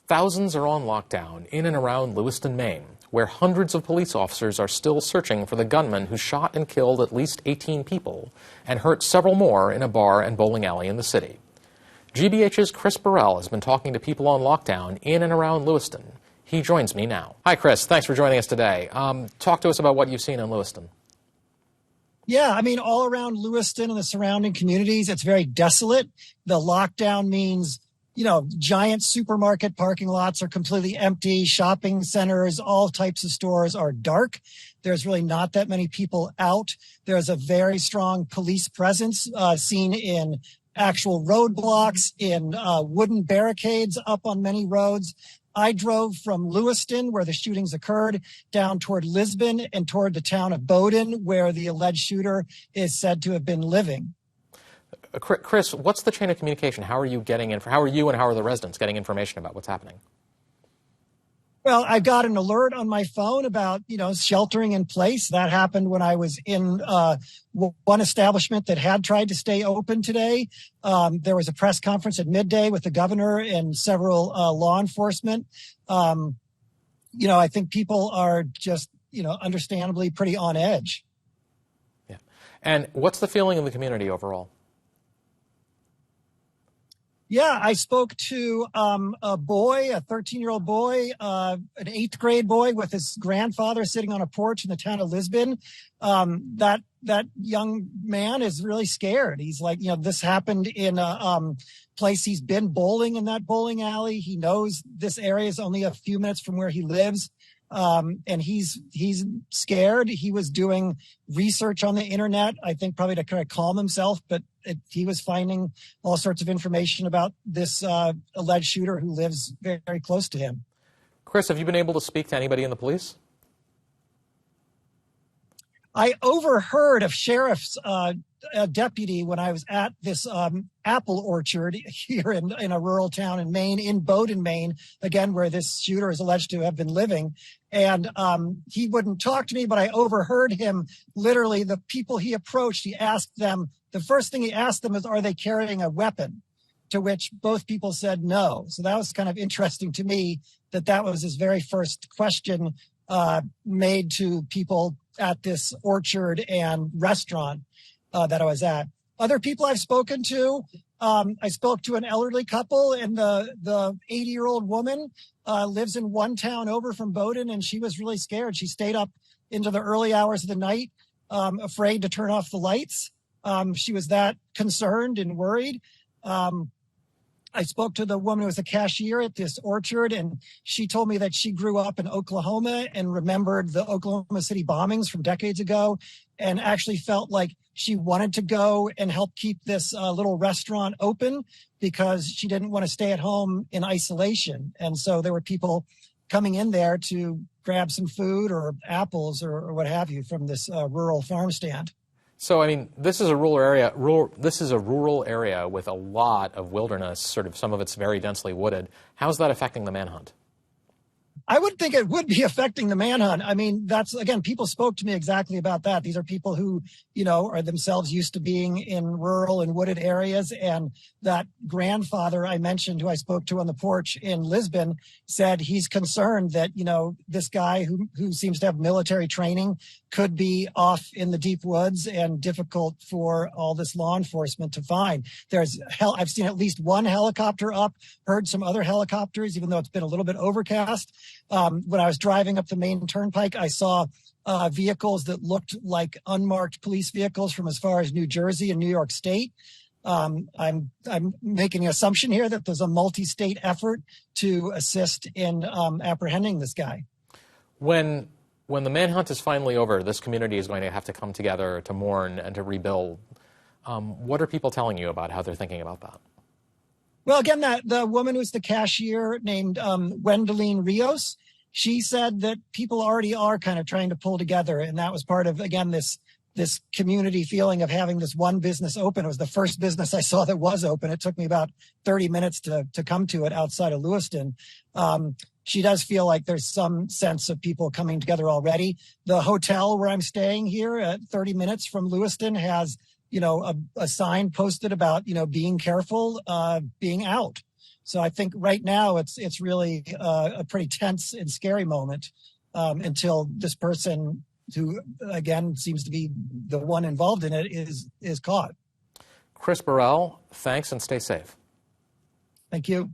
Thousands are on lockdown in and around Lewiston, Maine, where hundreds of police officers are still searching for the gunman who shot and killed at least 18 people and hurt several more in a bar and bowling alley in the city. GBH's Chris Burrell has been talking to people on lockdown in and around Lewiston. He joins me now. Hi, Chris. Thanks for joining us today. Talk to us about what you've seen in Lewiston. Yeah, I mean, all around Lewiston and the surrounding communities, it's very desolate. The lockdown means, giant supermarket parking lots are completely empty. Shopping centers, all types of stores are dark. There's really not that many people out. There's a very strong police presence seen in actual roadblocks, in wooden barricades up on many roads. I drove from Lewiston, where the shootings occurred, down toward Lisbon and toward the town of Bowdoin, where the alleged shooter is said to have been living. Chris, what's the chain of communication? How are you and how are the residents getting information about what's happening? Well, I got an alert on my phone about, sheltering in place. That happened when I was in one establishment that had tried to stay open today. There was a press conference at midday with the governor and several law enforcement. I think people are just, understandably pretty on edge. Yeah. And what's the feeling in the community overall? Yeah, I spoke to a boy, a 13-year-old boy, an 8th grade boy with his grandfather sitting on a porch in the town of Lisbon. That young man is really scared. He's like, this happened in a place he's been bowling in, that bowling alley. He knows this area is only a few minutes from where he lives. And he's scared. He was doing research on the internet, I think probably to kind of calm himself, but he was finding all sorts of information about this alleged shooter who lives very, very close to him. Chris, have you been able to speak to anybody in the police? I overheard a sheriff's deputy when I was at this apple orchard here in a rural town in Maine, in Bowdoin, Maine, again, where this shooter is alleged to have been living. And he wouldn't talk to me, but I overheard him. Literally, the people he approached, he asked them, the first thing he asked them is, are they carrying a weapon? To which both people said no. So that was kind of interesting to me that was his very first question made to people at this orchard and restaurant that I was at. Other people I've spoken to, I spoke to an elderly couple, and the 80-year-old woman lives in one town over from Bowdoin, and she was really scared. She stayed up into the early hours of the night, afraid to turn off the lights. She was that concerned and worried. I spoke to the woman who was a cashier at this orchard, and she told me that she grew up in Oklahoma and remembered the Oklahoma City bombings from decades ago, and actually felt like she wanted to go and help keep this little restaurant open because she didn't want to stay at home in isolation. And so there were people coming in there to grab some food or apples or what have you from this rural farm stand. So, I mean, this is a rural area. This is a rural area with a lot of wilderness. Sort of, some of it's very densely wooded. How's that affecting the manhunt? I would think it would be affecting the manhunt. I mean, that's, again, people spoke to me exactly about that. These are people who, are themselves used to being in rural and wooded areas. And that grandfather I mentioned, who I spoke to on the porch in Lisbon, said he's concerned that, this guy who seems to have military training could be off in the deep woods and difficult for all this law enforcement to find. I've seen at least one helicopter up, heard some other helicopters, even though it's been a little bit overcast. When I was driving up the Maine Turnpike, I saw vehicles that looked like unmarked police vehicles from as far as New Jersey and New York State. I'm making an assumption here that there's a multi-state effort to assist in apprehending this guy. When the manhunt is finally over, this community is going to have to come together to mourn and to rebuild. What are people telling you about how they're thinking about that? Well, again, the woman who's the cashier named Wendeline Rios, she said that people already are kind of trying to pull together. And that was part of, again, this community feeling of having this one business open. It was the first business I saw that was open. It took me about 30 minutes to come to it outside of Lewiston. She does feel like there's some sense of people coming together already. The hotel where I'm staying here at 30 minutes from Lewiston has, a sign posted about, being careful, being out. So I think right now it's really a pretty tense and scary moment until this person, who again seems to be the one involved in it, is caught. Chris Burrell, thanks and stay safe. Thank you.